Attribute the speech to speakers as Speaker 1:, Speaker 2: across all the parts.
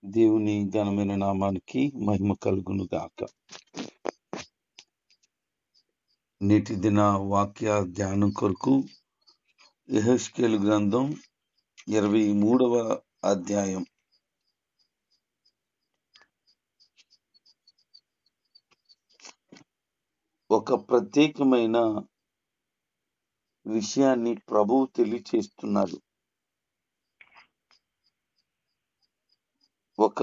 Speaker 1: దేవుని ఘనమైన నామానికి మహిమ కలుగును గాక. నేటి దిన వాక్య ధ్యానం కొరకు యెహెజ్కేలు గ్రంథం 23వ అధ్యాయం. ఒక ప్రత్యేకమైన విషయాన్ని ప్రభువు తెలియచేస్తున్నారు. ఒక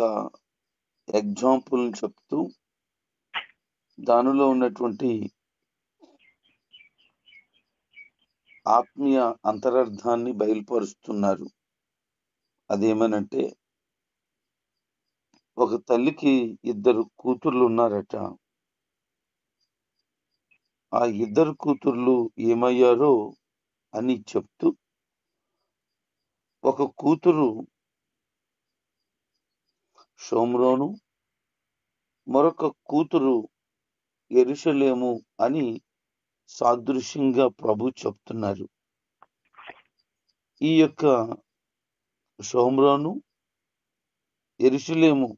Speaker 1: ఎగ్జాంపుల్ చెప్తూ దానిలో ఉన్నటువంటి ఆత్మీయ అంతరార్థాన్ని బయలుపరుస్తున్నారు. అదేమనంటే, ఒక తల్లికి 2 కూతుర్లు ఉన్నారట. ఆ 2 కూతుర్లు ఏమయ్యారో అని చెప్తూ, ఒక కూతురు షోమ్రోను, మరొక కూతురు యెరూషలేము అని సాదృశ్యంగా ప్రభు చెప్తున్నారు. ఈ యొక్క షోమ్రోను, యెరూషలేము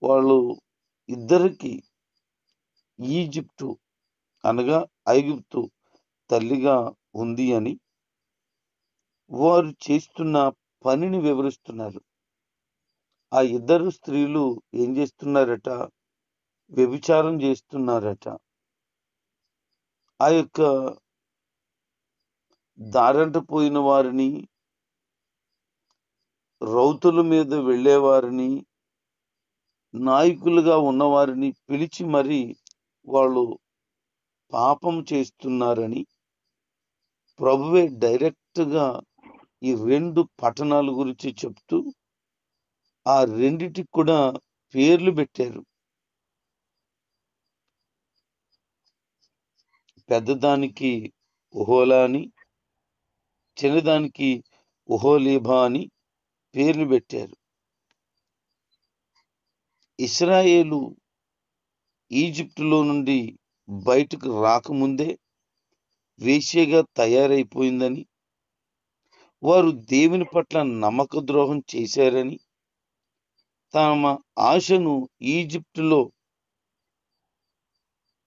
Speaker 1: వాళ్ళు ఇద్దరికి ఈజిప్టు అనగా ఐగుప్తు తల్లిగా ఉంది అని వారు చేస్తున్న పనిని వివరిస్తున్నారు. ఆ 2 స్త్రీలు ఏం చేస్తున్నారట? వ్యభిచారం చేస్తున్నారట. ఆ యొక్క దారంట పోయిన వారిని, రౌతుల మీద వెళ్ళేవారిని, నాయకులుగా ఉన్నవారిని పిలిచి మరి వాళ్ళు పాపం చేస్తున్నారని ప్రభువే డైరెక్ట్గా ఈ 2 పట్టణాల గురించి చెప్తూ ఆ రెండిటికి కూడా పేర్లు పెట్టారు. పెద్దదానికి ఒహోలా అని, చిన్నదానికి ఒహోలీబా అని పేర్లు పెట్టారు. ఇశ్రాయేలు ఈజిప్టులో నుండి బయటకు రాకముందే వేశ్యగా తయారైపోయిందని, వారు దేవుని పట్ల నమ్మక ద్రోహం చేశారని, తమ ఆశను ఈజిప్టులో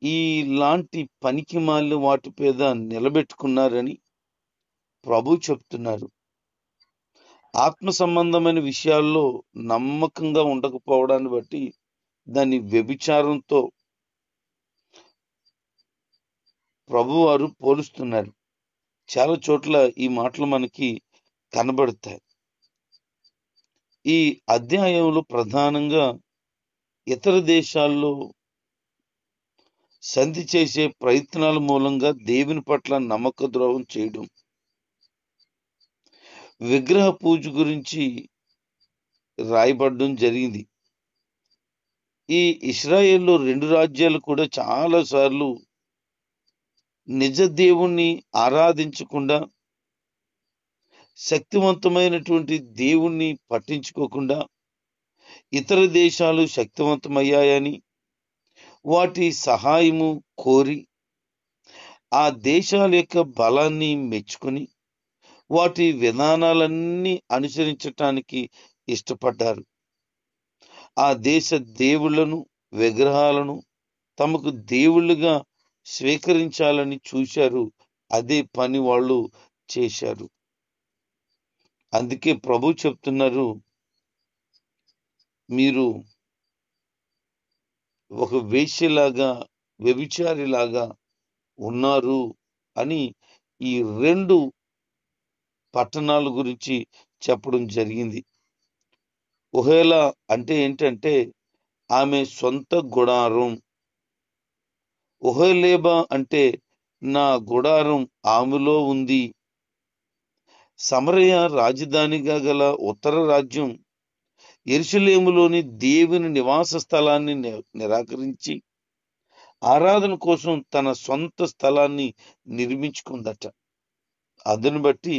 Speaker 1: ఇలాంటి పనికి మాలిన వాటి మీద నిలబెట్టుకున్నారని ప్రభు చెప్తున్నారు. ఆత్మ సంబంధమైన విషయాల్లో నమ్మకంగా ఉండకపోవడాన్ని బట్టి దాన్ని వ్యభిచారంతో ప్రభువారు పోలుస్తున్నారు. చాలా చోట్ల ఈ మాటలు మనకి కనబడతాయి. ఈ అధ్యాయంలో ప్రధానంగా ఇతర దేశాల్లో సంధి చేసే ప్రయత్నాల మూలంగా దేవుని పట్ల నమ్మక ద్రోహం చేయడం, విగ్రహ పూజ గురించి రాయబడడం జరిగింది. ఈ ఇశ్రాయేల్లో 2 రాజ్యాలు కూడా చాలా సార్లు నిజ దేవుణ్ణి ఆరాధించకుండా, శక్తివంతమైనటువంటి దేవుణ్ణి పట్టించుకోకుండా ఇతర దేశాలు శక్తివంతమయ్యాయని వాటి సహాయము కోరి ఆ దేశాల యొక్క బలాన్ని మెచ్చుకొని వాటి విధానాలన్నీ అనుసరించటానికి ఇష్టపడ్డారు. ఆ దేశ దేవుళ్లను, విగ్రహాలను తమకు దేవుళ్ళుగా స్వీకరించాలని చూశారు. అదే పని వాళ్ళు చేశారు. అందుకే ప్రభు చెప్తున్నారు, మీరు ఒక వేశ్యలాగా, వ్యభిచారిలాగా ఉన్నారు అని ఈ 2 పట్టణాల గురించి చెప్పడం జరిగింది. ఒహేలా అంటే ఏంటంటే ఆమె సొంత గుడారం. ఒహోలేబా అంటే నా గుడారం ఆమెలో ఉంది. సమరయ రాజధానిగా గల ఉత్తర రాజ్యం యెరూషలేములోని దేవుని నివాస స్థలాన్ని నిరాకరించి ఆరాధన కోసం తన సొంత స్థలాన్ని నిర్మించుకుందట. అందుని బట్టి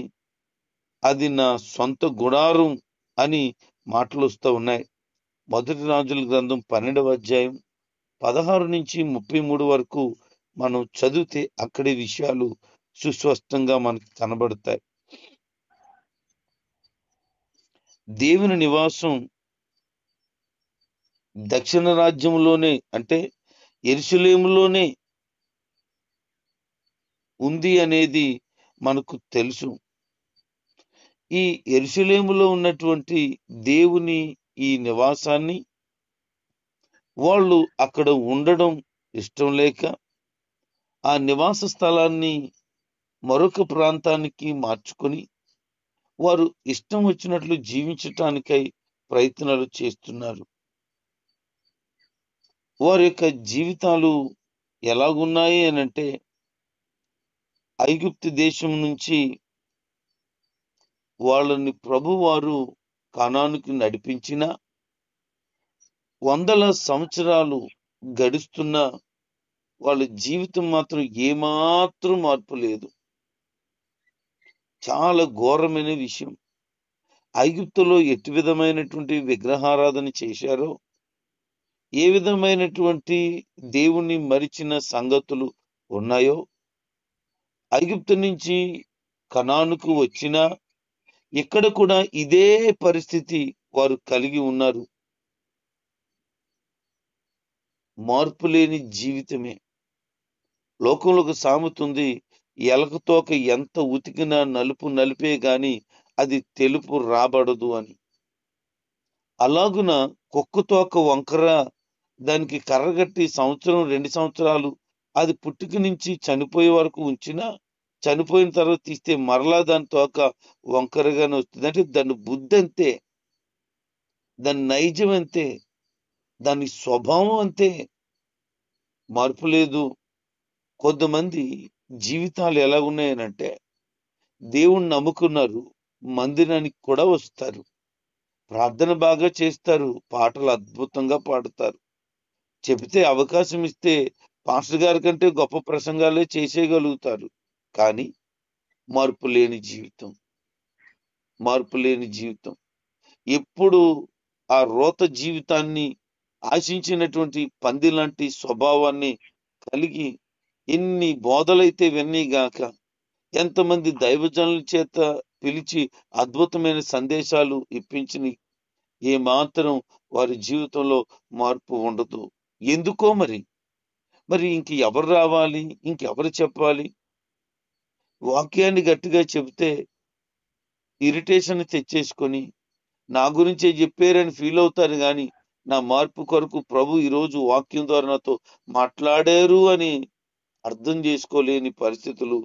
Speaker 1: అది నా సొంత గుడారం అని మాటలు వస్తూ ఉన్నాయి. 1 రాజుల గ్రంథం 12వ అధ్యాయం 16 నుంచి 33 వరకు మనం చదివితే అక్కడి విషయాలు సుస్పష్టంగా మనకు కనబడతాయి. దేవుని నివాసం దక్షిణ రాజ్యంలోనే అంటే యెరూషలేములోనే ఉంది అనేది మనకు తెలుసు. ఈ యెరూషలేములో ఉన్నటువంటి దేవుని ఈ నివాసాన్ని వాళ్ళు అక్కడ ఉండడం ఇష్టం లేక ఆ నివాస స్థలాన్ని మరొక ప్రాంతానికి మార్చుకొని వారు ఇష్టం వచ్చినట్లు జీవించటానికై ప్రయత్నాలు చేస్తున్నారు. వారి యొక్క జీవితాలు ఎలాగున్నాయి అనంటే, ఐగుప్తు దేశం నుంచి వాళ్ళని ప్రభువారు కానానుకు నడిపించిన వందల సంవత్సరాలు గడుస్తున్న వాళ్ళ జీవితం మాత్రం ఏమాత్రం మార్పు లేదు. చాలా ఘోరమైన విషయం. ఐగుప్తులో ఎట్టి విధమైనటువంటి విగ్రహారాధన చేశారో, ఏ విధమైనటువంటి దేవుణ్ణి మరిచిన సంగతులు ఉన్నాయో, ఐగుప్తు నుంచి కనానుకు వచ్చిన ఇక్కడ కూడా ఇదే పరిస్థితి వారు కలిగి ఉన్నారు. మార్పు లేని జీవితమే. లోకంలో ఒక సామెత ఉంది, ఎలకతోక ఎంత ఉతికినా నలుపు నలిపే గాని అది తెలుపు రాబడదు అని. అలాగున కుక్కతోక వంకర దానికి కర్రగట్టి సంవత్సరం 2 సంవత్సరాలు అది పుట్టుక నుంచి చనిపోయే వరకు ఉంచినా చనిపోయిన తర్వాత తీస్తే మరలా దాని తోక వంకరగానే వస్తుంది. అంటే దాని బుద్ధి అంతే, దాని నైజం అంతే, దాని స్వభావం అంతే, మార్పు లేదు. కొంతమంది జీవితాలు ఎలా ఉన్నాయనంటే, దేవుణ్ణి నమ్ముకున్నారు, మందిరానికి కూడా వస్తారు, ప్రార్థన బాగా చేస్తారు, పాటలు అద్భుతంగా పాడతారు, చెబితే అవకాశం ఇస్తే పాస్టర్ గారి కంటే గొప్ప ప్రసంగాలే చేసేయగలుగుతారు. కానీ మార్పు లేని జీవితం, మార్పు లేని జీవితం. ఎప్పుడు ఆ రోత జీవితాన్ని ఆశించినటువంటి పంది లాంటి స్వభావాన్ని కలిగి ఎన్ని బోధలైతే విన్నీ గాక, ఎంతమంది దైవజనుల చేత పిలిచి అద్భుతమైన సందేశాలు ఇప్పించిన ఏమాత్రం వారి జీవితంలో మార్పు ఉండదు. ఎందుకో మరి ఇంక ఎవరు రావాలి, ఇంకెవరు చెప్పాలి? వాక్యాన్ని గట్టిగా చెబితే ఇరిటేషన్ తెచ్చేసుకొని నా గురించే చెప్పారని ఫీల్ అవుతారు. కానీ నా మార్పు కొరకు ప్రభు ఈరోజు వాక్యం ద్వారా నాతో మాట్లాడారు అని అర్థం చేసుకోలేని పరిస్థితులు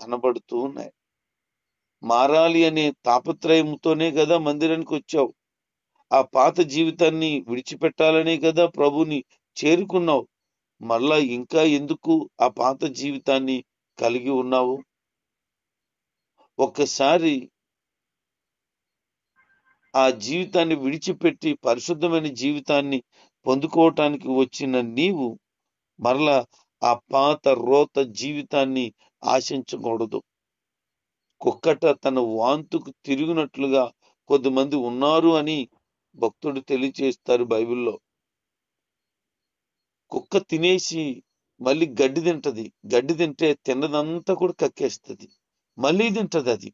Speaker 1: కనబడుతూ ఉన్నాయి. మారాలి అనే తాపత్రయంతోనే కదా మందిరానికి వచ్చావు. ఆ పాత జీవితాన్ని విడిచిపెట్టాలనే కదా ప్రభుని చేరుకున్నావు. మళ్ళా ఇంకా ఎందుకు ఆ పాత జీవితాన్ని కలిగి ఉన్నావు? ఒక్కసారి ఆ జీవితాన్ని విడిచిపెట్టి పరిశుద్ధమైన జీవితాన్ని పొందుకోవటానికి వచ్చిన నీవు మరలా ఆ పాత రోత జీవితాన్ని ఆశించకూడదు. కుక్కట తన వాంతుకు తిరిగినట్లుగా కొద్దిమంది ఉన్నారు అని భక్తుడు తెలియచేస్తారు బైబిల్లో. కుక్క తినేసి మళ్ళీ గడ్డి తింటది, గడ్డి తింటే తిన్నదంతా కూడా కక్కేస్తుంది, మళ్ళీ తింటది. అది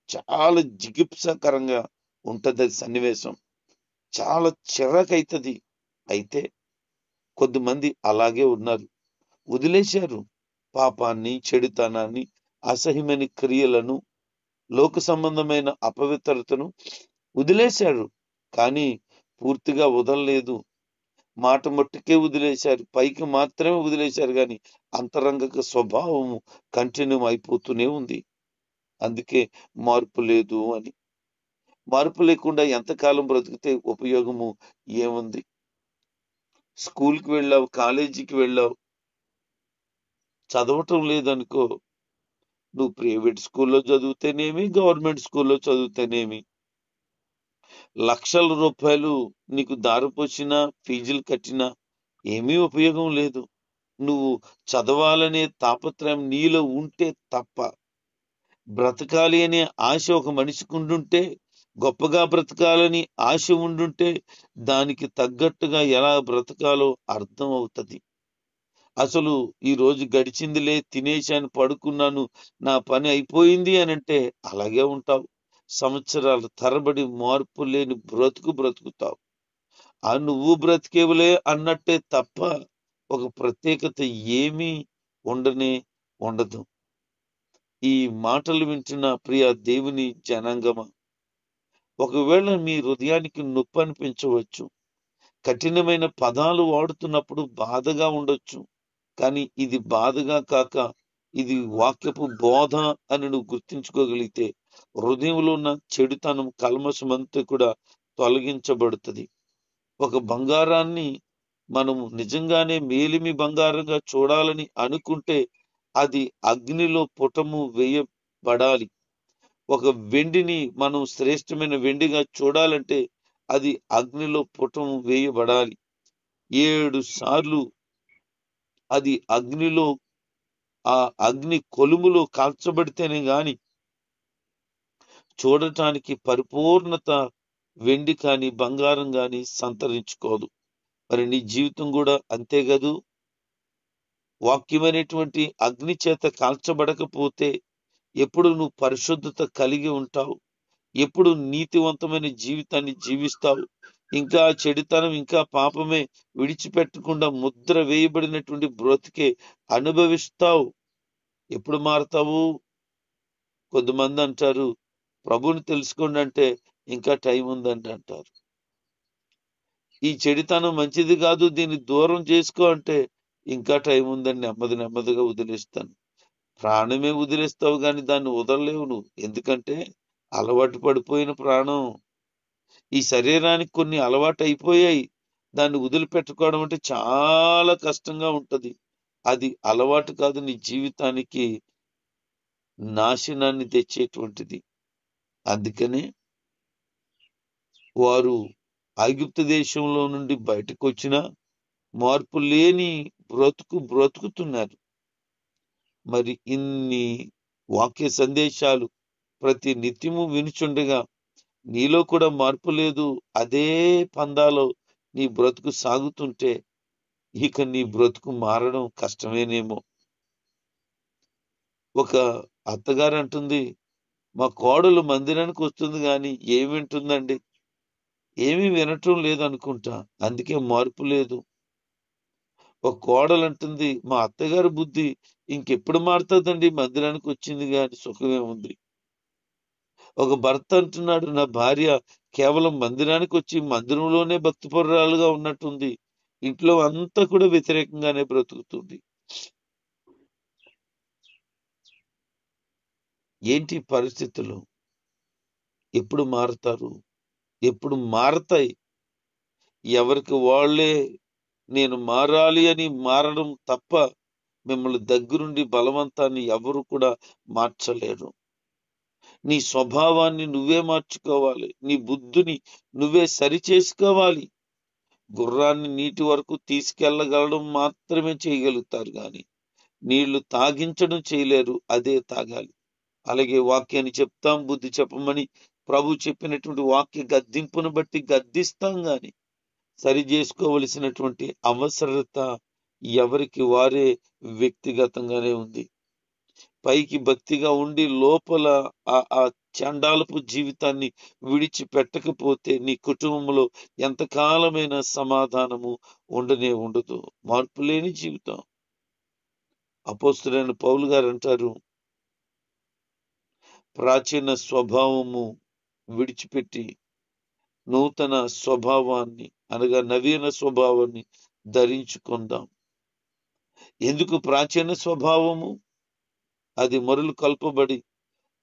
Speaker 1: చాలా జిగిప్సాకరంగా ఉంటది. అది సన్నివేశం చాలా చిరాకైతుంది. అయితే కొద్దిమంది అలాగే ఉన్నారు, వదిలేశారు పాపాన్ని, చెడుతనాన్ని, అసహ్యమైన క్రియలను, లోక సంబంధమైన అపవిత్రతను వదిలేశారు. కానీ పూర్తిగా వదలలేదు. మాట మట్టుకే వదిలేశారు, పైకి మాత్రమే వదిలేశారు, కానీ అంతరంగక స్వభావము కంటిన్యూ అయిపోతూనే ఉంది. అందుకే మార్పు లేదు అని. మార్పు లేకుండా ఎంతకాలం బ్రతికితే ఉపయోగము ఏముంది? స్కూల్కి వెళ్ళావు, కాలేజీకి వెళ్ళావు, చదవటం లేదనుకో, నువ్వు ప్రైవేట్ స్కూల్లో చదివితేనేమి, గవర్నమెంట్ స్కూల్లో చదివితేనేమి, లక్షల రూపాయలు నీకు దారిపోసినా, ఫీజులు కట్టినా ఏమీ ఉపయోగం లేదు. నువ్వు చదవాలనే తాపత్రయం నీలో ఉంటే తప్ప, బ్రతకాలి అనే ఆశ ఒక మనిషికి ఉండుంటే, గొప్పగా బ్రతకాలని ఆశ ఉండుంటే, దానికి తగ్గట్టుగా ఎలా బ్రతకాలో అర్థం అవుతుంది. అసలు ఈ రోజు గడిచిందిలే, తినేశాను, పడుకున్నాను, నా పని అయిపోయింది అని అంటే అలాగే ఉంటావు. సంవత్సరాల తరబడి మార్పు లేని బ్రతుకుతావు. నువ్వు బ్రతికేవులే అన్నట్టే తప్ప ఒక ప్రత్యేకత ఏమీ ఉండదు. ఈ మాటలు వింటున్న ప్రియ దేవుని జనాంగమా, ఒకవేళ మీ హృదయానికి నొప్పి అనిపించవచ్చు, కఠినమైన పదాలు వాడుతున్నప్పుడు బాధగా ఉండొచ్చు. కానీ ఇది బాధగా కాక ఇది వాక్యపు బోధ అని నువ్వు గుర్తించుకోగలిగితే హృదయంలో ఉన్న చెడుతనం, కల్మషమంతా కూడా తొలగించబడుతుంది. ఒక బంగారాన్ని మనము నిజంగానే మేలిమి బంగారంగా చూడాలని అనుకుంటే అది అగ్నిలో పుటము వేయబడాలి. ఒక వెండిని మనం శ్రేష్టమైన వెండిగా చూడాలంటే అది అగ్నిలో పుటము వేయబడాలి. 7 సార్లు అది అగ్నిలో, ఆ అగ్ని కొలుములో కాల్చబడితేనే గాని చూడటానికి పరిపూర్ణత వెండి కానీ బంగారం కానీ సంతరించుకోదు. మరి నీ జీవితం కూడా అంతే కదూ. వాక్యమైనటువంటి అగ్ని చేత కాల్చబడకపోతే ఎప్పుడు నువ్వు పరిశుద్ధత కలిగి ఉంటావు? ఎప్పుడు నీతివంతమైన జీవితాన్ని జీవిస్తావు? ఇంకా చెడుతనం, ఇంకా పాపమే విడిచిపెట్టకుండా ముద్ర వేయబడినటువంటి బ్రతికే అనుభవిస్తావు. ఎప్పుడు మారతావు? కొంతమంది అంటారు ప్రభుని తెలుసుకోండి అంటే ఇంకా టైం ఉందండి అంటారు. ఈ చెడుతనం మంచిది కాదు, దీన్ని దూరం చేసుకో అంటే ఇంకా టైం ఉందని నెమ్మదిగా వదిలేస్తాను. ప్రాణమే వదిలేస్తావు కానీ దాన్ని వదలలేవు నువ్వు. ఎందుకంటే అలవాటు పడిపోయిన ప్రాణం. ఈ శరీరానికి కొన్ని అలవాటు అయిపోయాయి. దాన్ని వదిలిపెట్టుకోవడం అంటే చాలా కష్టంగా ఉంటది. అది అలవాటు కాదు, నీ జీవితానికి నాశనాన్ని తెచ్చేటువంటిది. అందుకనే వారు ఐగుప్తు దేశంలో నుండి బయటకు వచ్చిన మార్పు లేని బ్రతుకుతున్నారు. మరి ఇన్ని వాక్య సందేశాలు ప్రతి నిత్యము వినుచుండగా నీలో కూడా మార్పు లేదు, అదే పందాలో నీ బ్రతుకు సాగుతుంటే ఇక నీ బ్రతుకు మారడం కష్టమేనేమో. ఒక అత్తగారు అంటుంది, మా కోడలు మందిరానికి వస్తుంది కానీ ఏమి వింటుందండి? ఏమీ వినటం లేదనుకుంటా, అందుకే మార్పు లేదు. ఒక కోడలు అంటుంది, మా అత్తగారి బుద్ధి ఇంకెప్పుడు మారుతుందండి, మందిరానికి వచ్చింది కానీ సుఖమే ఉంది. ఒక భర్త అంటున్నాడు, నా భార్య కేవలం మందిరానికి వచ్చి మందిరంలోనే భక్తిపరురాలుగా ఉన్నట్టుంది, ఇంట్లో అంతా కూడా వ్యతిరేకంగానే బ్రతుకుతుంది. ఏంటి పరిస్థితులు? ఎప్పుడు మారుతారు? ఎప్పుడు మారతాయి? ఎవరికి వాళ్ళే నేను మారాలి అని మారడం తప్ప మిమ్మల్ని దగ్గరుండి బలవంతాన్ని ఎవరు కూడా మార్చలేరు. నీ స్వభావాన్ని నువ్వే మార్చుకోవాలి. నీ బుద్ధిని నువ్వే సరిచేసుకోవాలి. గుర్రాన్ని నీటి వరకు తీసుకెళ్లగలడం మాత్రమే చేయగలుగుతారు కానీ నీళ్లు తాగించడం చేయలేరు, అదే తాగాలి. అలాగే వాక్యాన్ని చెప్తాం, బుద్ధి చెప్పమని ప్రభు చెప్పినటువంటి వాక్య గద్దింపును బట్టి గద్దిస్తాం గాని సరి చేసుకోవలసినటువంటి అవసరత ఎవరికి వారే వ్యక్తిగతంగానే ఉంది. పైకి భక్తిగా ఉండి లోపల ఆ చండాలపు జీవితాన్ని విడిచిపెట్టకపోతే నీ కుటుంబంలో ఎంతకాలమైన సమాధానము ఉండదు. మార్పు లేని జీవితం. అపోస్తలుడైన పౌలు గారు అంటారు, ప్రాచీన స్వభావము విడిచిపెట్టి నూతన స్వభావాన్ని అనగా నవీన స్వభావాన్ని ధరించుకుందాం. ఎందుకు ప్రాచీన స్వభావము? అది మరులు కల్పబడి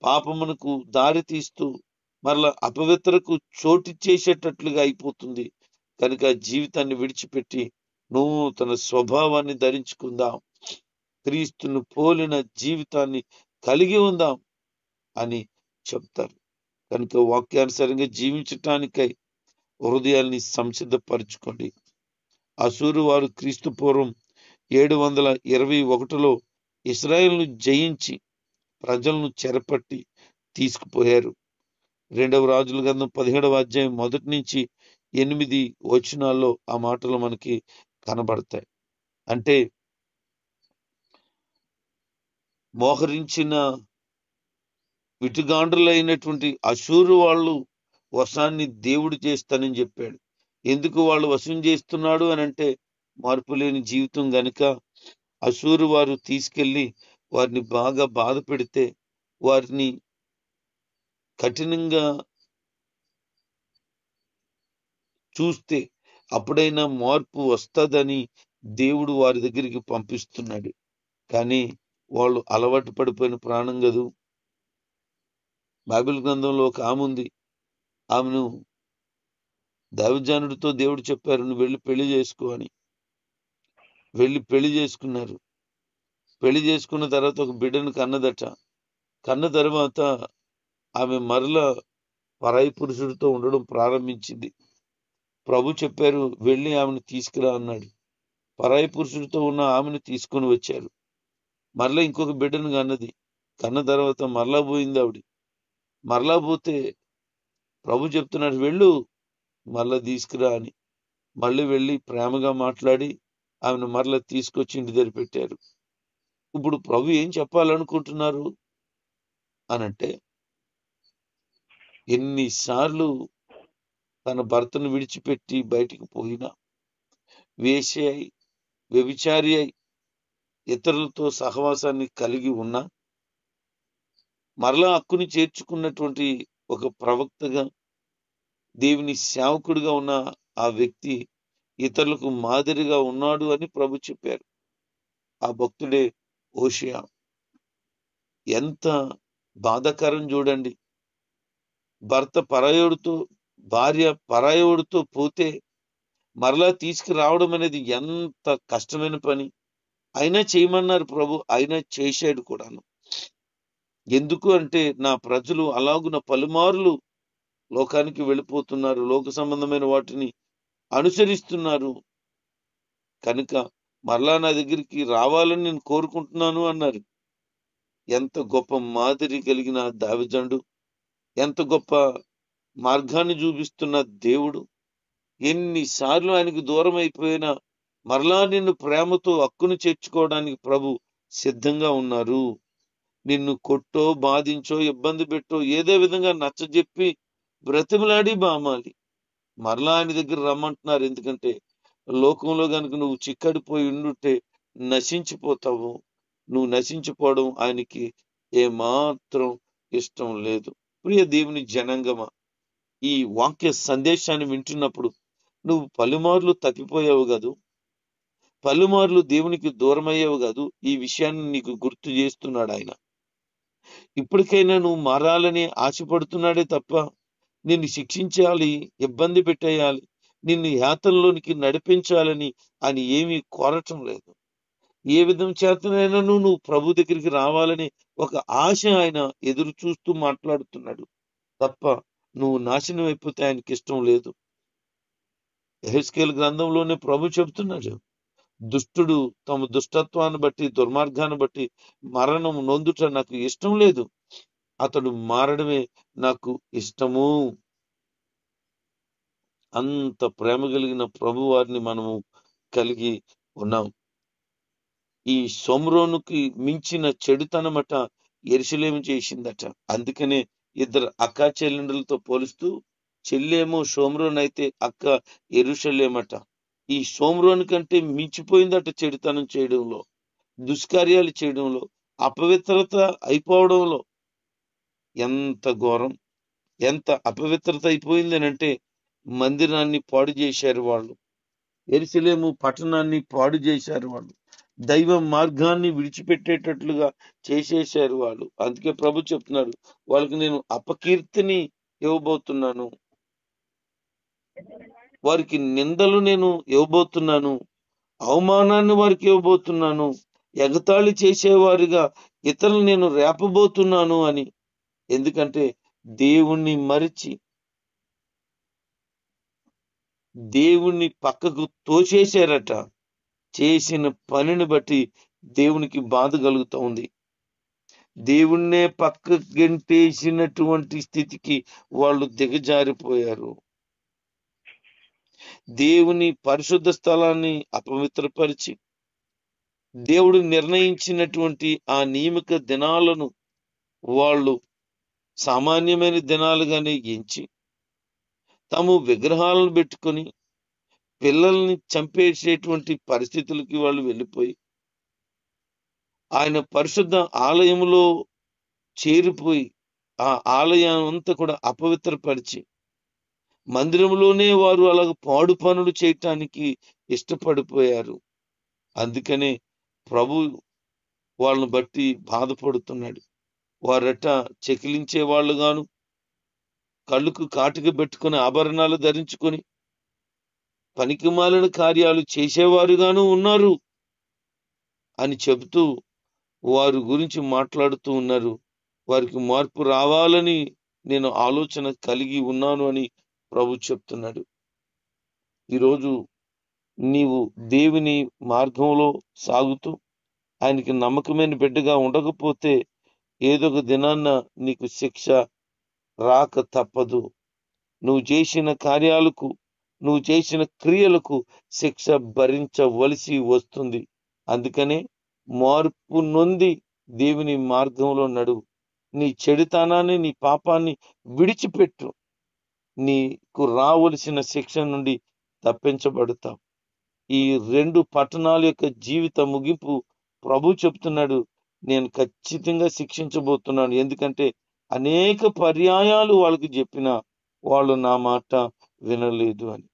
Speaker 1: పాపమునకు దారి తీస్తూ మరలా అపవిత్రకు చోటిచ్చేసేటట్లుగా అయిపోతుంది. కనుక జీవితాన్ని విడిచిపెట్టి నూతన స్వభావాన్ని ధరించుకుందాం, క్రీస్తును పోలిన జీవితాన్ని కలిగి ఉందాం అని చెప్తారు. కనుక వాక్యానుసారంగా జీవించటానికై హృదయాల్ని సంసిద్ధపరచుకోండి. అసూరు వారు క్రీస్తు పూర్వం 721లో ఇశ్రాయేలును జయించి ప్రజలను చెరపట్టి తీసుకుపోయారు. 2వ రాజుల గ్రంథం 17వ అధ్యాయం 1 నుంచి 8 వచనాల్లో ఆ మాటలు మనకి కనబడతాయి. అంటే మోహరించిన విటుగాండ్రులైనటువంటి అశూరు వాళ్ళు వర్షాన్ని దేవుడు చేస్తానని చెప్పాడు. ఎందుకు వాళ్ళు వశం చేస్తున్నాడు అని అంటే మార్పు లేని జీవితం గనుక అశూరు వారు తీసుకెళ్లి వారిని బాగా బాధ పెడితే వారిని కఠినంగా చూస్తే అప్పుడైనా మార్పు వస్తుందని దేవుడు వారి దగ్గరికి పంపిస్తున్నాడు. కానీ వాళ్ళు అలవాటు పడిపోయిన ప్రాణం కదూ. బైబిల్ గ్రంథంలో ఒక ఆమె ఉంది. ఆమెను దైవజనుడితో దేవుడు చెప్పారు, నువ్వు వెళ్ళి పెళ్లి చేసుకో అని. వెళ్ళి పెళ్లి చేసుకున్నారు. పెళ్లి చేసుకున్న తర్వాత ఒక బిడ్డను కన్నదట. కన్న తర్వాత ఆమె మరలా పరాయి పురుషుడితో ఉండడం ప్రారంభించింది. ప్రభు చెప్పారు, వెళ్ళి ఆమెను తీసుకురా అన్నాడు. పరాయి పురుషుడితో ఉన్న ఆమెను తీసుకొని వచ్చారు. మరలా ఇంకొక బిడ్డను కన్నది. కన్న తర్వాత మరలా పోయింది ఆవిడ. మరలా పోతే ప్రభు చెప్తున్నాడు, వెళ్ళు మరలా తీసుకురా అని. మళ్ళీ వెళ్ళి ప్రేమగా మాట్లాడి ఆమెను మరలా తీసుకొచ్చి ఇంటి దగ్గర పెట్టారు. ఇప్పుడు ప్రభు ఏం చెప్పాలనుకుంటున్నారు అనంటే, ఎన్నిసార్లు తన భర్తను విడిచిపెట్టి బయటికి పోయినా, వేశ్య అయి వ్యభిచారి అయి ఇతరులతో సహవాసాన్ని కలిగి ఉన్నా, మరలా హక్కుని చేర్చుకున్నటువంటి ఒక ప్రవక్తగా దేవుని సేవకుడిగా ఉన్న ఆ వ్యక్తి ఇతరులకు మాదిరిగా ఉన్నాడు అని ప్రభు చెప్పారు. ఆ భక్తుడే హోషేయ. ఎంత బాధాకరం చూడండి. భర్త పరాయోడితో, భార్య పరాయోడితో పోతే మరలా తీసుకురావడం అనేది ఎంత కష్టమైన పని. అయినా చేయమన్నారు ప్రభు, అయినా చేశాడు కూడాను. ఎందుకు అంటే నా ప్రజలు అలాగున పలుమార్లు లోకానికి వెళ్ళిపోతున్నారు, లోక సంబంధమైన వాటిని అనుసరిస్తున్నారు కనుక మరలా నా దగ్గరికి రావాలని నేను కోరుకుంటున్నాను అన్నారు. ఎంత గొప్ప మాదిరి కలిగిన దావీదు, ఎంత గొప్ప మార్గాన్ని చూపిస్తున్న దేవుడు. ఎన్నిసార్లు ఆయనకు దూరం అయిపోయినా మరలా నిన్ను ప్రేమతో హక్కును చేర్చుకోవడానికి ప్రభు సిద్ధంగా ఉన్నారు. నిన్ను కొట్టో, బాధించో, ఇబ్బంది పెట్టో, ఏదో విధంగా నచ్చజెప్పి బ్రతిమలాడి బామాలి మరలా ఆయన దగ్గర రమ్మంటున్నారు. ఎందుకంటే లోకంలో గనుక నువ్వు చిక్కడిపోయి ఉండుంటే నశించిపోతావు. నువ్వు నశించిపోవడం ఆయనకి ఏమాత్రం ఇష్టం లేదు. ప్రియ దేవుని జనాంగమా, ఈ వాక్య సందేశాన్ని వింటున్నప్పుడు నువ్వు పలుమార్లు తప్పిపోయావు కాదు, పలుమార్లు దేవునికి దూరం అయ్యావు కాదు. ఈ విషయాన్ని నీకు గుర్తు చేస్తున్నాడు ఆయన. ఇప్పటికైనా నువ్వు మారాలని ఆశపడుతున్నాడే తప్ప నిన్ను శిక్షించాలి, ఇబ్బంది పెట్టేయాలి, నిన్ను యాతనలోనికి నడిపించాలని ఆయన ఏమీ కోరటం లేదు. ఏ విధం చేతనైనా నువ్వు ప్రభు దగ్గరికి రావాలని ఒక ఆశ ఆయన ఎదురు చూస్తూ మాట్లాడుతున్నాడు తప్ప నువ్వు నాశనం అయిపోతే ఆయనకి ఇష్టం లేదు. యెహెజ్కేలు గ్రంథంలోనే ప్రభు చెబుతున్నాడు, దుష్టుడు తమ దుష్టత్వాన్ని బట్టి, దుర్మార్గాన్ని బట్టి మరణం నొందుట నాకు ఇష్టం లేదు, అతడు మారడమే నాకు ఇష్టము. అంత ప్రేమ కలిగిన ప్రభు వారిని మనము కలిగి ఉన్నాం. ఈ షోమ్రోనుకి మించిన చెడుతనమట యెరూషలేము చేసిందట. అందుకనే ఇద్దరు అక్కా చెల్లెండ్రులతో పోలుస్తూ, చెల్లేమో షోమ్రోన్ అయితే అక్క యెరూషలేమట. ఈ షోమ్రోను కంటే మించిపోయిందట చెడుతనం చేయడంలో, దుష్కార్యాలు చేయడంలో, అపవిత్రత అయిపోవడంలో. ఎంత ఘోరం, ఎంత అపవిత్రత అయిపోయిందనంటే మందిరాన్ని పాడు చేశారు వాళ్ళు, యెరూషలేము పట్టణాన్ని పాడు చేశారు వాళ్ళు, దైవ మార్గాన్ని విడిచిపెట్టేటట్లుగా చేసేశారు వాళ్ళు. అందుకే ప్రభు చెప్తున్నారు, వాళ్ళకి నేను అపకీర్తిని ఇవ్వబోతున్నాను, వారికి నిందలు నేను ఇవ్వబోతున్నాను, అవమానాన్ని వారికి ఇవ్వబోతున్నాను, ఎగతాళి చేసేవారిగా ఇతరులు నేను రేపబోతున్నాను అని. ఎందుకంటే దేవుణ్ణి మరిచి దేవుణ్ణి పక్కకు తోసేశారట. చేసిన పనిని బట్టి దేవునికి బాధ కలుగుతూ ఉంది. దేవుణ్ణే పక్క గెంటేసినటువంటి స్థితికి వాళ్ళు దిగజారిపోయారు. దేవుని పరిశుద్ధ స్థలాన్ని అపవిత్రపరిచి దేవుడు నిర్ణయించినటువంటి ఆ నియమిక దినాలను వాళ్ళు సామాన్యమైన దినాలుగానే ఎంచి తాము విగ్రహాలను పెట్టుకొని పిల్లల్ని చంపేసేటువంటి పరిస్థితులకి వాళ్ళు వెళ్ళిపోయి ఆయన పరిశుద్ధ ఆలయములో చేరిపోయి ఆ ఆలయం అంతా కూడా అపవిత్రపరిచి మందిరంలోనే వారు అలాగ పాడు పనులు చేయటానికి ఇష్టపడిపోయారు. అందుకనే ప్రభు వాళ్ళని బట్టి బాధపడుతున్నాడు. వారట చెకిలించే వాళ్ళు గాను, కళ్ళుకు కాటుక పెట్టుకుని ఆభరణాలు ధరించుకొని పనికిమాలిన కార్యాలు చేసేవారుగాను ఉన్నారు అని చెబుతూ వారి గురించి మాట్లాడుతూ ఉన్నారు. వారికి మార్పు రావాలని నేను ఆలోచన కలిగి ఉన్నాను అని ప్రభు చెప్తున్నాడు. ఈరోజు నీవు దేవుని మార్గంలో సాగుతూ ఆయనకి నమ్మకమైన బిడ్డగా ఉండకపోతే ఏదో ఒక దినాన్న నీకు శిక్ష రాక తప్పదు. నువ్వు చేసిన కార్యాలకు, నువ్వు చేసిన క్రియలకు శిక్ష భరించవలసి వస్తుంది. అందుకనే మార్పు నొంది దేవుని మార్గంలో నడువు. నీ చెడుతనాన్ని, నీ పాపాన్ని విడిచిపెట్టు. నీకు రావలసిన శిక్ష నుండి తప్పించబడతావు. ఈ 2 పట్టణాల యొక్క జీవిత ముగింపు ప్రభు చెప్తున్నాడు, నేను ఖచ్చితంగా శిక్షించబోతున్నాను. ఎందుకంటే అనేక పర్యాయాలు వాళ్ళకి చెప్పినా వాళ్ళు నా మాట వినలేదు అని.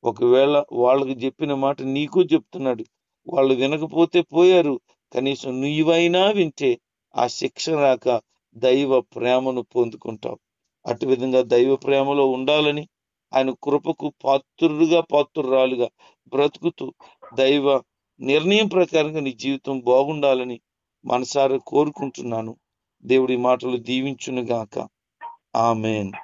Speaker 1: ఒకవేళ వాళ్ళకి చెప్పిన మాట నీకు చెప్తున్నాడు. వాళ్ళు వినకపోతే పోయారు, కనీసం నీవైనా వింటే ఆ శిక్ష రాక దైవ ప్రేమను పొందుకుంటావు. అటు విధంగా దైవ ప్రేమలో ఉండాలని, ఆయన కృపకు పాత్రురాలుగా బ్రతుకుతూ దైవ నిర్ణయం ప్రకారంగా నీ జీవితం బాగుండాలని మనసారా కోరుకుంటున్నాను. దేవుడి మాటలు దీవించునుగాక. ఆమేన్.